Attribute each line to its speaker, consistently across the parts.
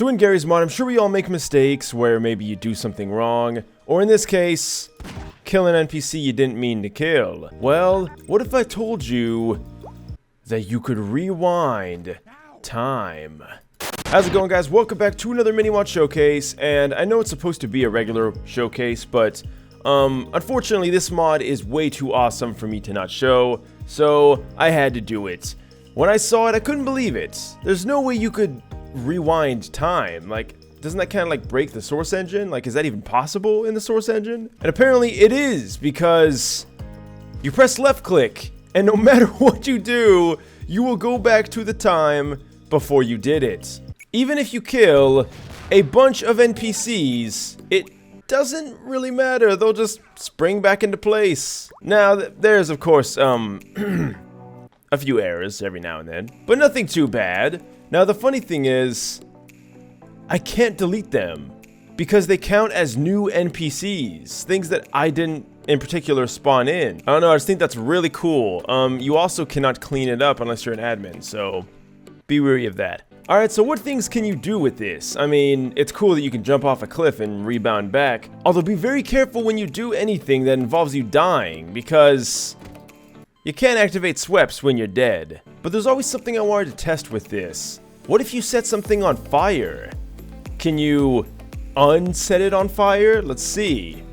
Speaker 1: So in Garry's mod, I'm sure we all make mistakes where maybe you do something wrong, or in this case, kill an NPC you didn't mean to kill. Well, what if I told you that you could rewind time? How's it going, guys? Welcome back to another mini-mod showcase, and I know it's supposed to be a regular showcase, but unfortunately this mod is way too awesome for me to not show, so I had to do it. When I saw it, I couldn't believe it. There's no way you could rewind time. Like, doesn't that kind of like break the source engine? Like, is that even possible in the source engine? And apparently it is, because you press left click, and no matter what you do, you will go back to the time before you did it. Even if you kill a bunch of NPCs, it doesn't really matter. They'll just spring back into place. Now, there's of course, a few errors every now and then, but nothing too bad. Now, the funny thing is, I can't delete them because they count as new NPCs, things that I didn't in particular spawn in. I don't know, I just think that's really cool. You also cannot clean it up unless you're an admin, so be wary of that. Alright, so what things can you do with this? I mean, it's cool that you can jump off a cliff and rebound back, although be very careful when you do anything that involves you dying, because you can't activate SWEPs when you're dead. But there's always something I wanted to test with this. What if you set something on fire? Can you unset it on fire? Let's see.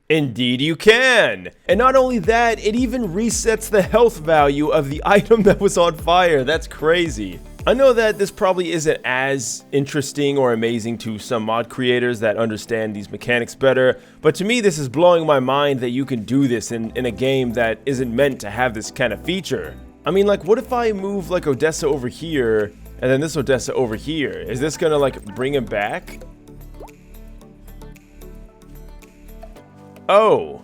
Speaker 1: Indeed you can! And not only that, it even resets the health value of the item that was on fire. That's crazy. I know that this probably isn't as interesting or amazing to some mod creators that understand these mechanics better, but to me this is blowing my mind that you can do this in a game that isn't meant to have this kind of feature. I mean, like, what if I move like Odessa over here and then this Odessa over here? Is this gonna like bring him back? Oh.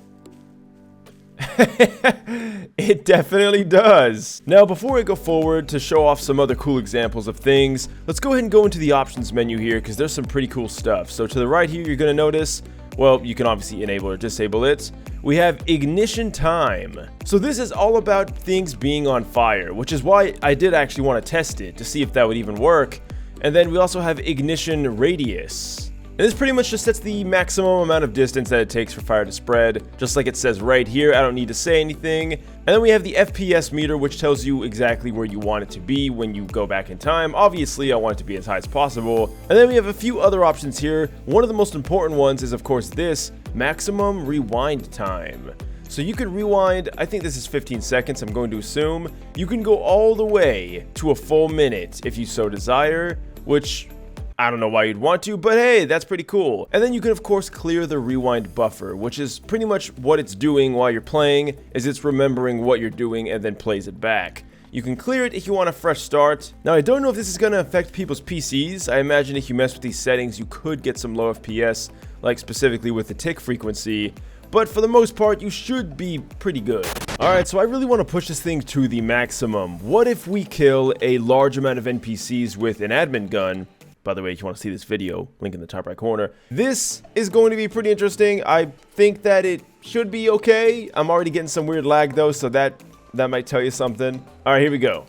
Speaker 1: It definitely does. Now, before I go forward to show off some other cool examples of things, let's go ahead and go into the options menu here because there's some pretty cool stuff. So to the right here, you're gonna notice, well, you can obviously enable or disable it. We have ignition time. So this is all about things being on fire, which is why I did actually want to test it to see if that would even work. And then we also have ignition radius. And this pretty much just sets the maximum amount of distance that it takes for fire to spread, just like it says right here. I don't need to say anything. And then we have the FPS meter, which tells you exactly where you want it to be when you go back in time. Obviously, I want it to be as high as possible. And then we have a few other options here. One of the most important ones is, of course, this maximum rewind time. So you can rewind, I think this is 15 seconds, I'm going to assume. You can go all the way to a full minute if you so desire, which I don't know why you'd want to, but hey, that's pretty cool. And then you can of course clear the rewind buffer, which is pretty much what it's doing while you're playing, is it's remembering what you're doing and then plays it back. You can clear it if you want a fresh start. Now, I don't know if this is going to affect people's PCs. I imagine if you mess with these settings, you could get some low FPS, like specifically with the tick frequency, but for the most part, you should be pretty good. Alright, so I really want to push this thing to the maximum. What if we kill a large amount of NPCs with an admin gun? By the way, if you want to see this video, link in the top right corner. This is going to be pretty interesting. I think that it should be okay. I'm already getting some weird lag though, so that might tell you something. All right, here we go.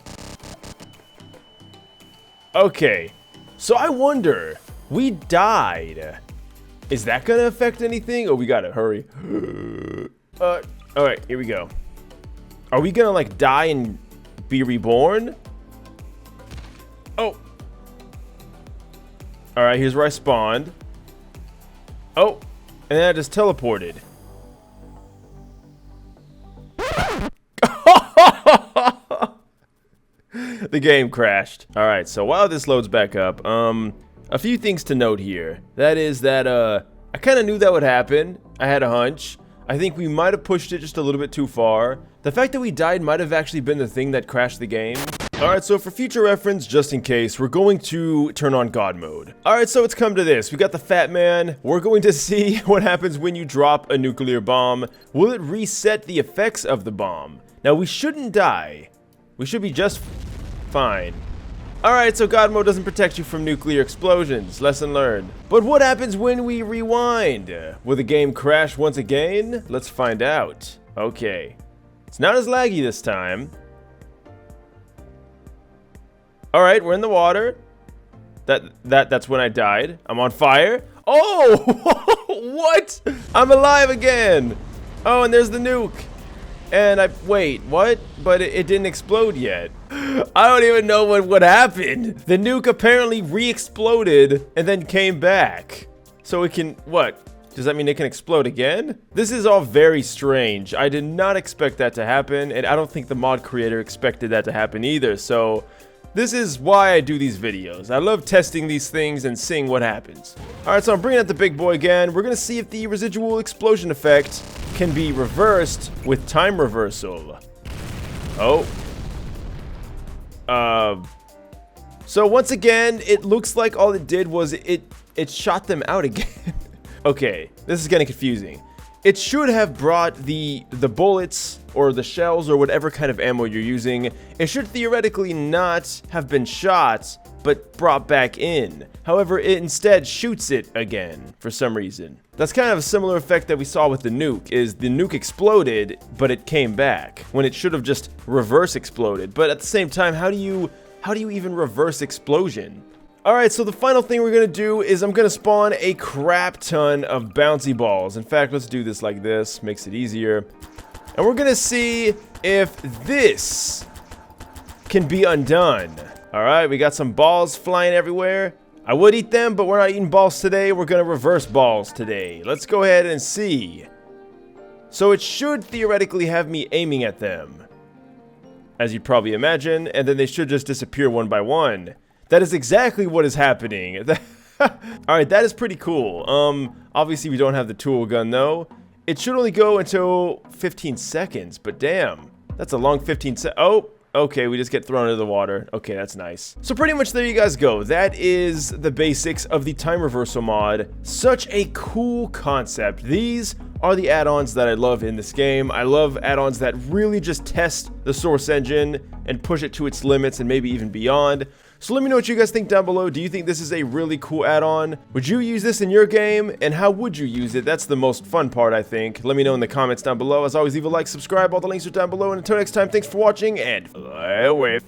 Speaker 1: Okay, so I wonder, we died. Is that gonna affect anything? Oh, we gotta hurry. All right, here we go. Are we gonna like die and be reborn? Oh. Alright, here's where I spawned. Oh, and then I just teleported. The game crashed. Alright, so while this loads back up, a few things to note here. That is that, I kind of knew that would happen. I had a hunch. I think we might have pushed it just a little bit too far. The fact that we died might have actually been the thing that crashed the game. Alright, so for future reference, just in case, we're going to turn on God mode. Alright, so it's come to this. We got the fat man. We're going to see what happens when you drop a nuclear bomb. Will it reset the effects of the bomb? Now, we shouldn't die. We should be just fine. Alright, so God mode doesn't protect you from nuclear explosions. Lesson learned. But what happens when we rewind? Will the game crash once again? Let's find out. Okay. It's not as laggy this time. All right, we're in the water. That's when I died. I'm on fire. Oh, what? I'm alive again. Oh, and there's the nuke. And wait, what? But it didn't explode yet. I don't even know what happened. The nuke apparently re-exploded and then came back. So it can, what? Does that mean it can explode again? This is all very strange. I did not expect that to happen, and I don't think the mod creator expected that to happen either, so this is why I do these videos. I love testing these things and seeing what happens. Alright, so I'm bringing out the big boy again. We're gonna see if the residual explosion effect can be reversed with time reversal. Oh. So once again, it looks like all it did was it shot them out again. Okay, this is getting confusing. It should have brought the bullets or the shells or whatever kind of ammo you're using. It should theoretically not have been shot, but brought back in. However, it instead shoots it again for some reason. That's kind of a similar effect that we saw with the nuke, is the nuke exploded, but it came back, when it should have just reverse exploded. But at the same time, how do you even reverse explosion? Alright, so the final thing we're gonna do is I'm gonna spawn a crap ton of bouncy balls. In fact, let's do this like this, makes it easier. And we're gonna see if this can be undone. Alright, we got some balls flying everywhere. I would eat them, but we're not eating balls today. We're gonna reverse balls today. Let's go ahead and see. So it should theoretically have me aiming at them, as you'd probably imagine, and then they should just disappear one by one. That is exactly what is happening. Alright, that is pretty cool. Obviously we don't have the tool gun though. It should only go until 15 seconds, but damn. That's a long 15 seconds. Oh, okay, we just get thrown into the water. Okay, that's nice. So pretty much there you guys go. That is the basics of the time reversal mod. Such a cool concept. These are the add-ons that I love in this game. I love add-ons that really just test the source engine and push it to its limits and maybe even beyond. So let me know what you guys think down below. Do you think this is a really cool add-on? Would you use this in your game? And how would you use it? That's the most fun part, I think. Let me know in the comments down below. As always, leave a like, subscribe. All the links are down below. And until next time, thanks for watching, and fly away.